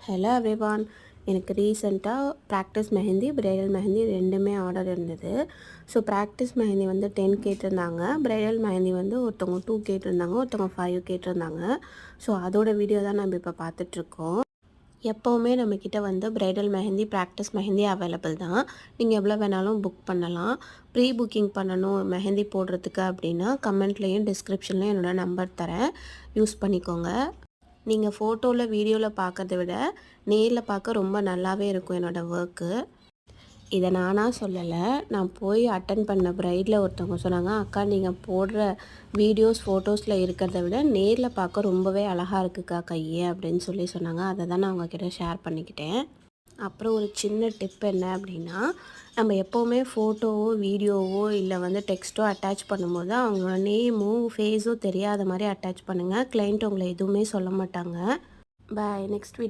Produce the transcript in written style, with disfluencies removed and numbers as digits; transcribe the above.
Hello everyone. எனக்கு ரீசெண்டாக practice mehndi, bridal mehndi ரெண்டுமே ஆர்டர் இருந்தது. ஸோ ப்ராக்டிஸ் மெஹந்தி வந்து 10 கேட்டிருந்தாங்க. பிரைடல் மெஹந்தி வந்து ஒருத்தவங்க 2 கேட்டிருந்தாங்க, ஒருத்தவங்க 5 கேட்டிருந்தாங்க. ஸோ அதோட வீடியோ தான் நம்ம இப்போ பார்த்துட்ருக்கோம். எப்போவுமே நம்மக்கிட்ட வந்து bridal mehndi, practice mehndi available தான். நீங்கள் எவ்வளோ வேணாலும் புக் பண்ணலாம். ப்ரீ புக்கிங் பண்ணணும் மெஹந்தி போடுறதுக்கு அப்படின்னா கமெண்ட்லேயும் டிஸ்கிரிப்ஷன்லேயும் என்னோடய நம்பர் தரேன், யூஸ் பண்ணிக்கோங்க. நீங்கள் ஃபோட்டோவில் வீடியோவில் பார்க்கறத விட நேரில் பார்க்க ரொம்ப நல்லாவே இருக்கும் என்னோடய ஒர்க்கு. இதை நானாக சொல்லலை, நான் போய் அட்டன் பண்ண ப்ரைடில் ஒருத்தவங்க சொன்னாங்க, அக்கா நீங்கள் போடுற வீடியோஸ் ஃபோட்டோஸில் இருக்கிறத விட நேரில் பார்க்க ரொம்பவே அழகாக இருக்குக்கா கையே அப்படின்னு சொன்னாங்க. அதை தான் நான் உங்ககிட்ட ஷேர் பண்ணிக்கிட்டேன். அப்புறம் ஒரு சின்ன டிப் என்ன அப்படின்னா, நம்ம எப்போவுமே ஃபோட்டோவோ வீடியோவோ இல்லை வந்து டெக்ஸ்ட்டோ அட்டாச் பண்ணும்போது அவங்களோட நேமோ ஃபேஸோ தெரியாத மாதிரி அட்டாச் பண்ணுங்கள். கிளைண்ட் உங்களை எதுவுமே சொல்ல மாட்டாங்க. பாய். Next video.